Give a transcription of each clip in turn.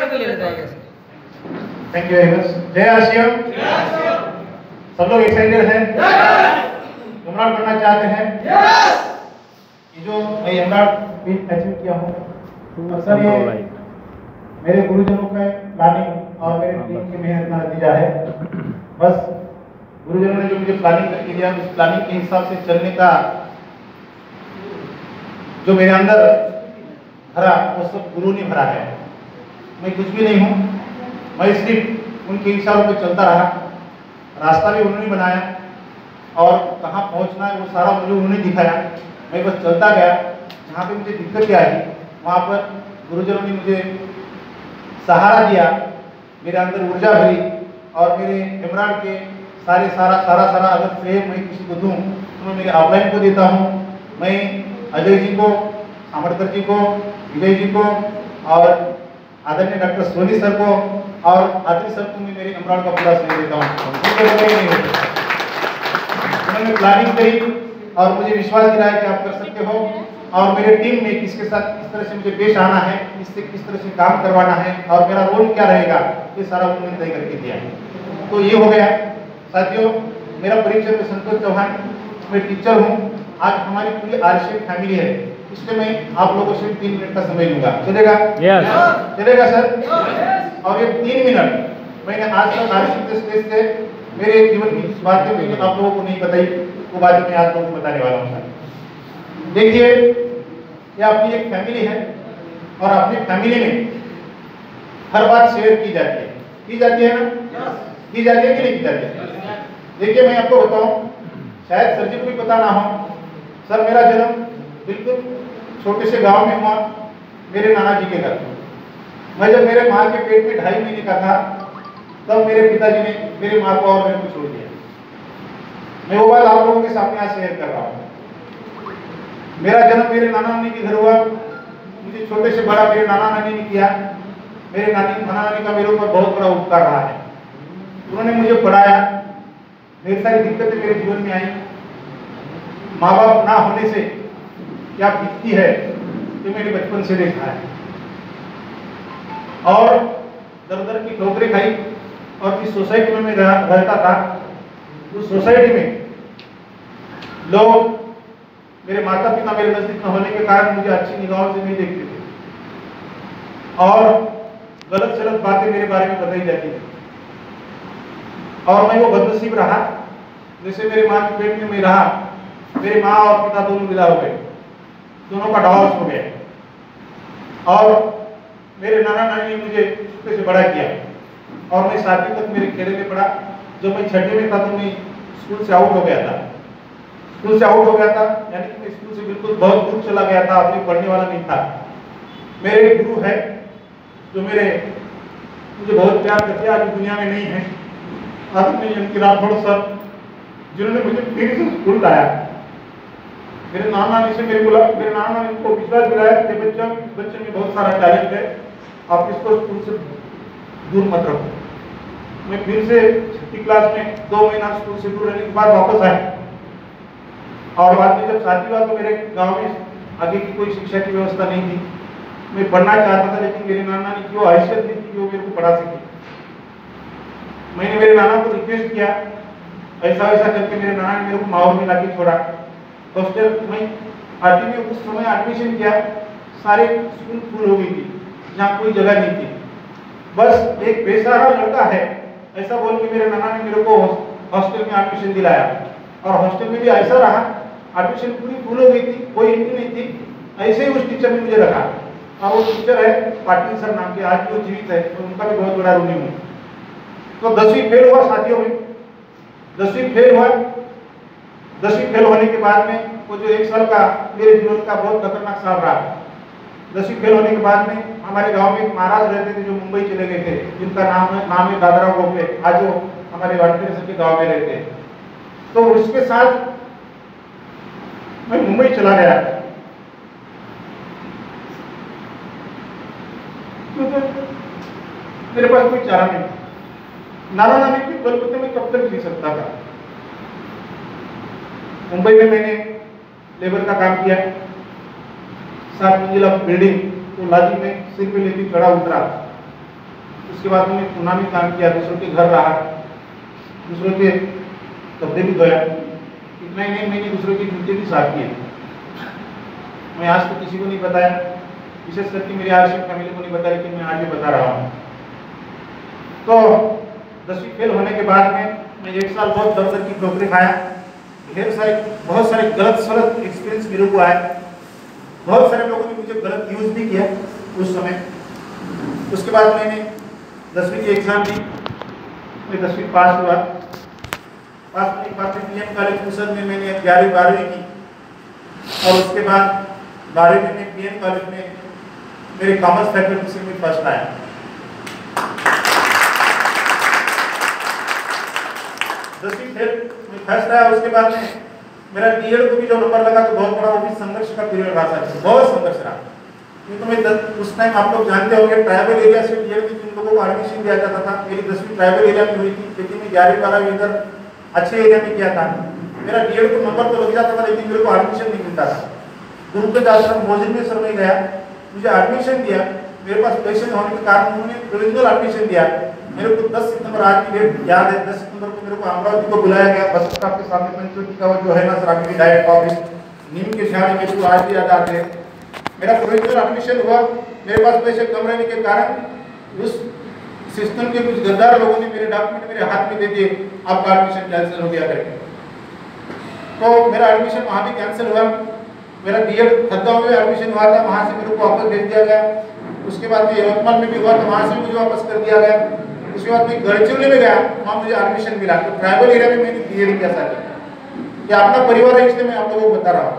करके ले लेते हैं। Thank you very much. जय आशियम। सब लोग एक्साइटेड हैं? एमराल्ड बनना चाहते हैं? ये जो मैं एमराल्ड अचीव किया हूँ, अक्सर ये मेरे गुरुजनों का प्लानिंग और मेरे टीम की मेहनत का नतीजा है। बस गुरुजनों ने जो मुझे प्लानिंग करके दिया, उस प्लानिंग के हिसाब से चलने का जो मेरे अंदर भरा, वो सब गुरु ने भरा है। मैं कुछ भी नहीं हूँ, मैं सिर्फ उनके इशारों पे चलता रहा। रास्ता भी उन्होंने बनाया और कहाँ पहुँचना है वो सारा मुझे उन्होंने दिखाया। मैं बस चलता गया। जहाँ पे मुझे दिक्कतें आई वहाँ पर गुरुजनों ने मुझे सहारा दिया, मेरे अंदर ऊर्जा भरी और मेरे एमराल्ड के सारा अगर श्रेय मैं किसी को दूँ तो मैं मेरे ऑफलाइन को देता हूँ। मैं अजय जी को, आमरकर जी को, विजय जी को और आदरणीय डॉक्टर सोनी सर को और आदरणीय सर को मैं मेरे एमराल्ड का पूरा श्रेय देता हूँ। उन्होंने प्लानिंग करी और मुझे विश्वास दिलाया कि आप कर सकते हो और मेरे टीम में किसके साथ किस तरह से मुझे पेश आना है, इससे किस तरह से काम करवाना है और मेरा रोल क्या रहेगा, ये सारा उन्होंने तय करके दिया। तो ये हो गया। साथियों, मेरा परिचय में संतोष चौहान, मैं टीचर हूँ। आज हमारी पूरी आरसीएम फैमिली है, इसलिए मैं आप लोगों से 3 मिनट का समय लूंगा। चलेगा? चलेगा सर? और ये 3 मिनट मैंने आज तक आरसीएम के स्टेज से मेरे जीवन की बातें मैंने आप लोगों को नहीं बताई, वो बातें मैं आज लोगों को बताने वाला हूँ सर। देखिए, ये अपनी एक फैमिली है और अपनी फैमिली में हर बात शेयर की जाती है। की जाती है ना? की जाती है कि नहीं की जाती है? देखिए, मैं आपको बताऊं, शायद सर जी को भी पता ना हो, सर मेरा जन्म बिल्कुल छोटे से गांव में हुआ, मेरे नाना जी के घर। मैं जब मेरे माँ के पेट में 2.5 महीने का था, तब मेरे पिताजी ने मेरी माँ को और मेरे को छोड़ दिया। मैं वो बात आप लोगों के सामने आज शेयर कर रहा हूँ। मेरा जन्म मेरे नाना नानी के घर हुआ। मुझे छोटे से बड़ा मेरे नाना नानी ने किया। मेरे नाना नानी का मेरे ऊपर बहुत बड़ा उपकार रहा है। उन्होंने मुझे पढ़ाया, ढेर सारी दिक्कतें मेरे जीवन में आई। माँ बाप ना होने से क्या बीतती है ये मैंने बचपन से देखा है और दर दर की ठोकरें खाई। और जिस सोसाइटी में मैं रहता था, उस सोसाइटी में लोग, मेरे माता पिता मेरे नजदीक न होने के कारण मुझे अच्छी निगाहों से नहीं देखते थे और गलत सलत बातें मेरे बारे में बताई जाती थी और मैं वो बदनसीब रहा। जैसे मेरे माँ के पेट में मैं रहा, मेरे माँ और पिता दोनों विदा हो गए, दोनों का डिवोर्स हो गया और मेरे नाना नानी ने मुझे छोटे से बड़ा किया और मैं 7वीं तक मेरे खेड़े में पढ़ा। जब मैं 6वीं में था तो मैं स्कूल से आउट हो गया था। स्कूल से आउट हो गया था यानी कि मैं स्कूल से बिल्कुल बहुत दूर चला गया था, अपनी पढ़ने वाला नहीं था। मेरे एक गुरु है जो मुझे बहुत प्यार करते हैं, आज दुनिया में नहीं है, आदरणीय उनकी राठौड़ सर, जिन्होंने मुझे फिर से स्कूल लाया। मेरे नाना नानी से मेरे नाना नानी को विश्वास दिलाया कि बच्चे में बहुत सारा टैलेंट है, आप इसको स्कूल से दूर मत रखो। मैं फिर से 6वीं क्लास में 2 महीना स्कूल से दूर रहने के बाद वापस आया और बाद में जब शादी हुआ तो मेरे गांव में आगे की कोई शिक्षा की व्यवस्था नहीं थी। मैं पढ़ना चाहता था लेकिन मेरे नाना ने क्यों हैसियत दी थी कि वो मेरे को पढ़ा सके। मैंने मेरे नाना को रिक्वेस्ट किया, ऐसा वैसा करके मेरे नाना ने मेरे को माहौल में लाके छोड़ा। हॉस्टल में 8वीं में उस समय एडमिशन किया, सारे स्कूल फुल हो गई थी, जहाँ कोई जगह नहीं थी। बस एक बेसहारा लड़का है ऐसा बोल के मेरे नाना ने मेरे को हॉस्टल में एडमिशन दिलाया और हॉस्टल में भी ऐसा रहा, एडमिशन पूरी फुल हो गई थी, कोई एंट्री नहीं थी। ऐसे ही उस टीचर ने मुझे रखा और वो टीचर है पाटिल सर नाम के, आज भी वो जीवित है, तो उनका भी बहुत बड़ा ऋणी हूँ। तो 10वीं फेल हुआ साथियों में, 10वीं फेल हुआ। 10वीं फेल होने के बाद में वो जो 1 साल का मेरे जीवन का बहुत खतरनाक साल रहा। 10वीं फेल होने के बाद में हमारे गांव में एक महाराज रहते थे जो मुंबई चले गए थे, जिनका नाम है दादाराव गोखले, आज वो हमारे वाटपेर सर के गाँव में रहते हैं। तो उसके साथ मैं मुंबई चला गया क्योंकि मेरे पास कोई चारा नहीं। नाना नानी के बलबूते में कब तक जी सकता था। मुंबई में मैंने लेबर का काम किया, 7 मंजिला बिल्डिंग तो लादी में सिर पे लेके चढ़ा उतरा उसके बाद मैंने पुणे में काम किया, दूसरों के घर रहा, दूसरों के कपड़े भी धोया, इतना ही नहीं मैंने दूसरों के जूते भी साफ किए। मैं आज तक किसी को नहीं बताया, विशेष करके मेरी आर्शिक फैमिली को नहीं बताया, लेकिन मैं आज भी बता रहा हूँ। तो 10वीं फेल होने के बाद में मैं 1 साल बहुत दर की ठोकरें खाया, बहुत सारे गलत सलत एक्सपीरियंस मेरे को आया, बहुत सारे लोगों ने मुझे गलत यूज भी किया उस समय। उसके बाद मैंने 10वीं की एग्जाम दी, मैं 10वीं पास हुआ। पास होने के बाद पीएम कॉलेज कुसद में मैंने 11वीं 12वीं की, और उसके बाद 12वीं में मैं पीएम कॉलेज में मेरे कॉमर्स फैकल्टी से मैं फर्स्ट आया। दसवीं फेल में फर्स्ट आया। उसके बाद में मेरा डीएड को भी जो नंबर लगा तो बहुत बड़ा वो भी संघर्ष का पीरियड रहा था, बहुत संघर्ष रहा। क्योंकि मैं उस टाइम आप लोग जानते होंगे ट्राइबल एरिया से डीएड में जिन लोगों को एडमिशन दिया जाता था, मेरी 10वीं ट्राइबल एरिया में हुई थी, लेकिन मैं 11वीं 12वीं इधर अच्छे एरिया में किया था। मेरा डीएड को नंबर तो लग जाता था, लेकिन मेरे को एडमिशन नहीं मिलता था। गुरुकुल आश्रम मोजिनमेश्वर में गया, मुझे एडमिशन दिया, मेरे पास पैसे न होने के कारण उन्होंने प्रोविजनल एडमिशन दिया। मेरे को 10 सितंबर आज की डेट याद है, 10 सितंबर को मेरे को अमरावती को बुलाया गया, बस स्टॉप के सामने पंचवटी का वो जो है ना सराबी डायरेक्ट ऑफिस, नीम के झाड़ मेरे को आज भी याद आते हैं। मेरा प्रोविजनल एडमिशन हुआ, मेरे पास पैसे कम रहने के कारण उस सिस्टम के कुछ गद्दार लोगों ने मेरे डॉक्यूमेंट मेरे हाथ में दे दिए, आपका एडमिशन कैंसिल हो गया करके। तो मेरा एडमिशन वहाँ भी कैंसिल हुआ। मेरा डीएड खद्दा में एडमिशन हुआ था, वहाँ से मेरे को वापस भेज दिया गया। उसके बाद में यवतमाल में भी हुआ तो वहाँ से मुझे वापस कर दिया गया। उसके बाद मैं गढ़चिरौली में गया, वहाँ मुझे एडमिशन मिला। तो ट्राइबल एरिया में मैंने डीएड किया था, ये अपना परिवार है इसलिए मैं आप लोगों को बता रहा हूँ।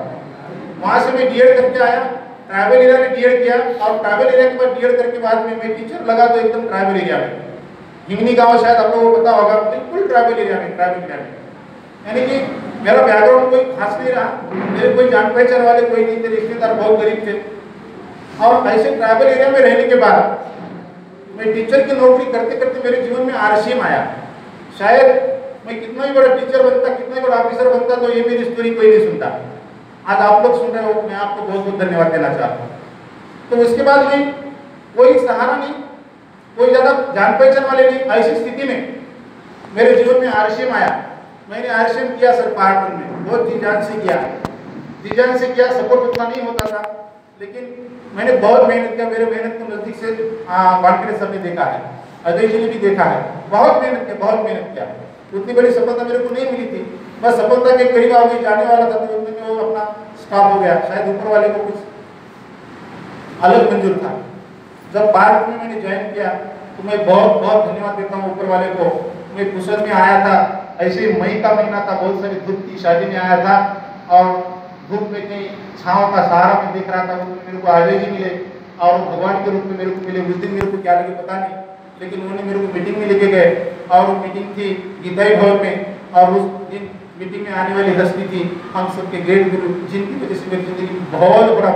वहाँ से मैं डीएड करके आया, ट्राइबल एरिया में डीएड किया, और ट्राइबल एरिया के बाद डीएड करके बाद में मैं टीचर लगा तो एकदम ट्राइबल एरिया में, हिंगनी गाँव शायद आप लोगों को पता होगा, बिल्कुल ट्राइबल एरिया में। यानी कि मेरा बैकग्राउंड कोई खास नहीं रहा, मेरे कोई जान पहचान वाले कोई नहीं थे, रिश्तेदार बहुत गरीब थे। और ऐसे ट्राइबल एरिया में रहने के बाद मैं टीचर की नौकरी करते करते मेरे जीवन में आरसीएम आया। शायद मैं कितना ही बड़ा टीचर बनता, कितना ही बड़ा ऑफिसर बनता, तो ये मेरी स्टोरी कोई नहीं सुनता। आज आप लोग सुन रहे हो, मैं आपको बहुत बहुत धन्यवाद देना चाहता हूँ। तो उसके बाद में कोई सहारा नहीं, कोई ज़्यादा जान पहचान वाले नहीं, ऐसी स्थिति में मेरे जीवन में आरसीएम आया। मैंने आरसीएम किया सर पहाड़पुर में, बहुत जी जान से किया, सपोर्ट उतना नहीं होता था, लेकिन मैंने बहुत मेहनत किया। मेरे मेहनत को नज़दीक से वानखेड़े सर ने देखा है, अजय जी ने भी देखा है, बहुत मेहनत किया। उतनी बड़ी सफलता मेरे को नहीं मिली थी, बस सफलता के करीब आगे जाने वाला था, तो उतने में वो अपना स्टॉप हो गया। शायद ऊपर वाले को कुछ अलग मंजूर था। जब भारत में मैंने ज्वाइन किया तो मैं बहुत धन्यवाद देता हूँ ऊपर वाले को। मैं कुशल में आया था, ऐसे मई का महीना था, बहुत सारी धूप थी, शादी में आया था, और धूप में कहीं छाँव का सहारा में देख रहा था। उसमें मेरे को अजय जी मिले, और भगवान के रूप में मेरे को मिले। उस दिन मेरे को क्या लगे पता नहीं, लेकिन उन्होंने मेरे को मीटिंग में लेके गए, और वो मीटिंग थी गीताई भवन में, और उस दिन मीटिंग में आने वाली हस्ती थी हम सबके ग्रेट गुरु, जिनकी वजह से मेरी जिंदगी में बहुत बड़ा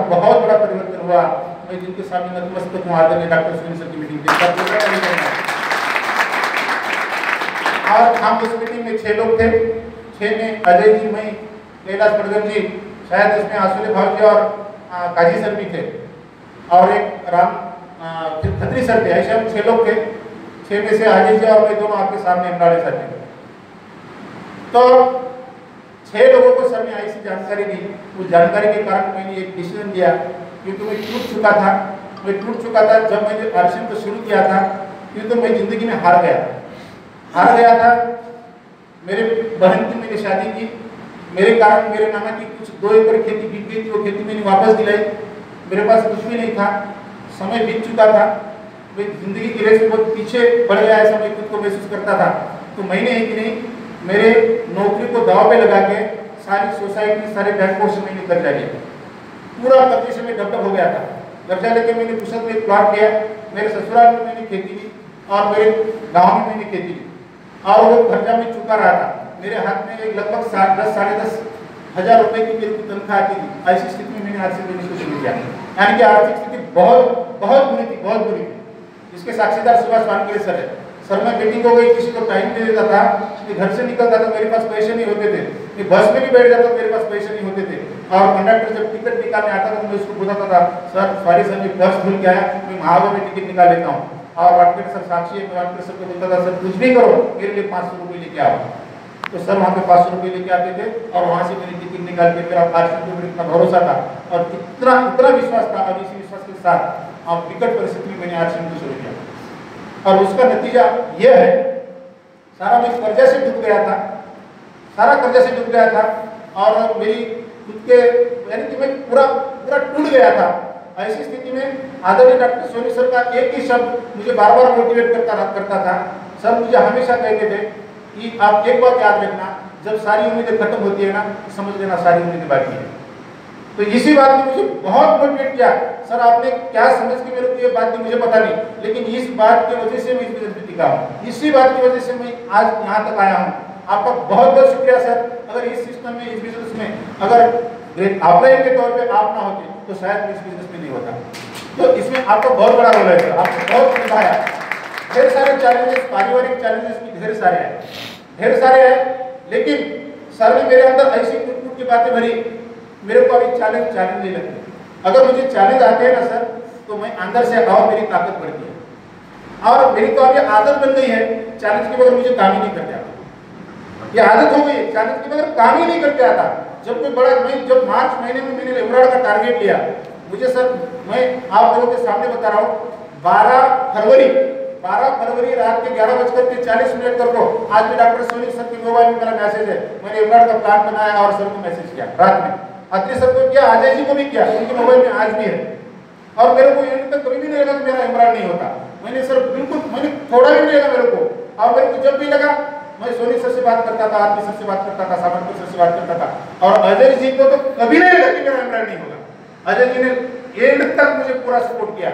परिवर्तन हुआ। मैं जिनके सामने नतमस्तक हूँ, आदरणीय डॉक्टर सुनील सर की मीटिंग देखा। और हम उस मीटिंग में 6 लोग थे, 6 में अजय जी, मैं, कैलाश बड़गम जी, शायद इसमें आसुले भाव जी और काजी सर भी थे, और एक राम खत्री सर थे। ऐसे हम 6 लोग थे। 6 में से अजय जी और मैं दोनों आपके सामने अमराड़े सर थे। तो 6 लोगों को सर ने ऐसी जानकारी दी। उस जानकारी के कारण मैंने एक डिसीजन लिया, क्योंकि मैं टूट चुका था। जब मैंने आरसीएम को शुरू किया था, क्योंकि तो मैं जिंदगी में हार गया था। मेरे बहन की मैंने शादी की, मेरे कारण मेरे नाना की कुछ 2 एकड़ खेती बिक गई थी, वो खेती मैंने वापस दिलाई। मेरे पास कुछ भी नहीं था, समय बीत चुका था, मैं जिंदगी की रेस में बहुत पीछे बढ़ गया, ऐसा मैं खुद को महसूस करता था। तो मैंने ही कि नहीं, मेरे नौकरी को दाव पे लगा के सारी सोसाइटी, सारे बैंकों से मैंने कर्जा लिया। पूरा कर्जे से मैं डब हो गया था। कर्जा लेके मैंने कुशल में एक प्लॉट लिया, मेरे ससुराल में मैंने खेती की, और मेरे गाँव में मैंने खेती की, और वो कर्जा में चुका रहा था। मेरे हाथ में एक लगभग 10 साढ़े 10 हज़ार रुपए की मेरी तनख्वाह आती थी। ऐसी स्थिति में मैंने आरसीएम बिजनेस को शुरू किया। यानी कि आर्थिक स्थिति बहुत बुरी थी। इसके साक्षीदार सुभाष वानखेड़े सर है। सर में मीटिंग हो गई, किसी को टाइम नहीं देता था, मैं घर से निकलता था, मेरे पास पैसे नहीं होते थे, मैं बस में भी बैठ जाता, मेरे पास पैसे नहीं होते थे, और कंडक्टर जब टिकट निकालने आता था तो मैं उसको बोलता था, सर सॉरी सर, मैं पर्स भूल के आया, मैं महागो में टिकट निकाल लेता हूँ। और वाटकर सर साक्षी है, वाटकर सर को बोलता था सर कुछ भी करो मेरे लिए 500 रुपये लेके आओ। तो सर वहाँ पे 500 रुपये लेके आते थे और वहाँ से मेरी टिकट निकाल के मेरा आरक्षण के ऊपर इतना भरोसा था और इतना इतना विश्वास था। अब इसी विश्वास के साथ अब विकट परिस्थिति में मैंने आरक्षण को शुरू किया और उसका नतीजा यह है, सारा मैं कर्जा से डूब गया था, सारा कर्जा से डूब गया था और मेरी खुद के यानी कि मैं पूरा पूरा टूट गया था। ऐसी स्थिति में आदरणीय डॉक्टर सोनी सर का एक ही शब्द मुझे बार बार मोटिवेट करता था। सर मुझे हमेशा कहते थे कि आप एक बात याद रखना, जब सारी उम्मीदें खत्म होती है ना, समझ लेना सारी उम्मीदें बाकी है। तो इसी बात ने मुझे बहुत मोटिवेट किया। सर आपने क्या समझ के मेरे को ये बात थी मुझे पता नहीं, लेकिन इस बात की वजह से मैं इस बिजनेस में टिका हूँ, इसी बात की वजह से मैं आज यहाँ तक आया हूँ। आपका बहुत बहुत शुक्रिया सर। अगर इस सिस्टम में, इस बिजनेस में अगर ऑफलाइन के तौर पे आप ना होते तो शायद मैं इस बिजनेस में नहीं होता। तो इसमें आपका बहुत बड़ा रोल है सर, आपने बहुत निभाया। ढेर सारे चैलेंजेस, पारिवारिक चैलेंजेस भी ढेर सारे हैं, लेकिन सर ने मेरे अंदर ऐसी कुछ की बातें भरी, मेरे को अभी चैलेंज नहीं लगती। अगर मुझे चैलेंज आते हैं ना सर, तो मैं अंदर से और मेरी ताकत बढ़ती है और मेरी तो अभी आदत बन गई है, चैलेंज के बगैर मुझे काम ही नहीं करते आता। ये आदत हो गई है, चैलेंज के बगैर काम ही नहीं करते आता। जब कोई बड़ा, मैं जब मार्च महीने में मैंने एमराल्ड का टारगेट लिया, मुझे सर मैं आप लोगों के सामने बता रहा हूँ, 12 फरवरी रात के 11:40 को आज भी डॉक्टर सोनी सर के मोबाइल में मेरा मैसेज है, मैंने एमराल्ड का प्लान बनाया और सर को मैसेज किया रात में, अत्री सर को किया, अजय जी को भी किया, उनके मोबाइल में आज भी है। और मेरे को ये तक कभी भी नहीं लगा कि मेरा एमराल्ड नहीं होता। मैंने सर बिल्कुल, मैंने थोड़ा भी नहीं लगा मेरे को। और मेरे को जब भी लगा मैं सोनी सर से बात करता था, आरती सर से बात करता था, सामंत सर से बात करता था। और अजय जी को तो कभी नहीं लगा कि मेरा एमराल्ड नहीं होगा। अजय जी ने एंड तक मुझे पूरा सपोर्ट किया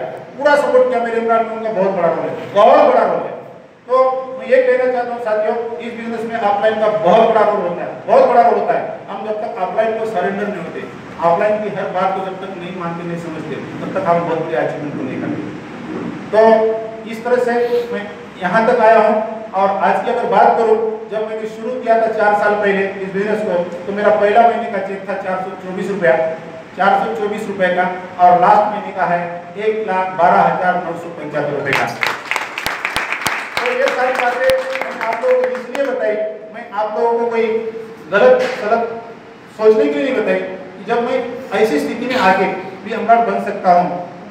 मेरे एमराल्ड में। उनका बहुत बड़ा रोल है, बहुत बड़ा रोल है। तो मैं ये कहना चाहता हूँ साथियों, इस बिजनेस में ऑफलाइन का बहुत बड़ा रोल होता है, बहुत बड़ा रोल होता है। हम जब तक ऑफलाइन को सरेंडर नहीं होते, ऑफलाइन की हर बात को जब तक नहीं मानते, नहीं समझते, तब तक हम बहुत बड़ी अचीवमेंट को नहीं करते। तो इस तरह से मैं यहाँ तक आया हूँ। और आज की अगर बात करूँ, जब मैंने शुरू किया था 4 साल पहले इस बिजनेस को, तो मेरा पहला महीने का चेक था 424 रुपये का और लास्ट महीने का है 1,12,975 रुपये का। तो ये सारी बातें मैंने आप लोगों को इसलिए बताई, मैं आप लोगों को कोई गलत सोचने के लिए नहीं बताई कि जब मैं ऐसी स्थिति में आके भी एमराल्ड बन सकता हूँ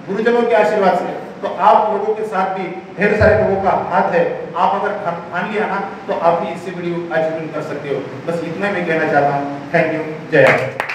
गुरुजनों के आशीर्वाद से, तो आप लोगों के साथ भी ढेर सारे लोगों का हाथ है। आप अगर ठान लिया ना, तो आप भी इससे बड़ी अचीवमेंट कर सकते हो। बस इतना मैं कहना चाहता हूँ। थैंक यू, जय हिंद।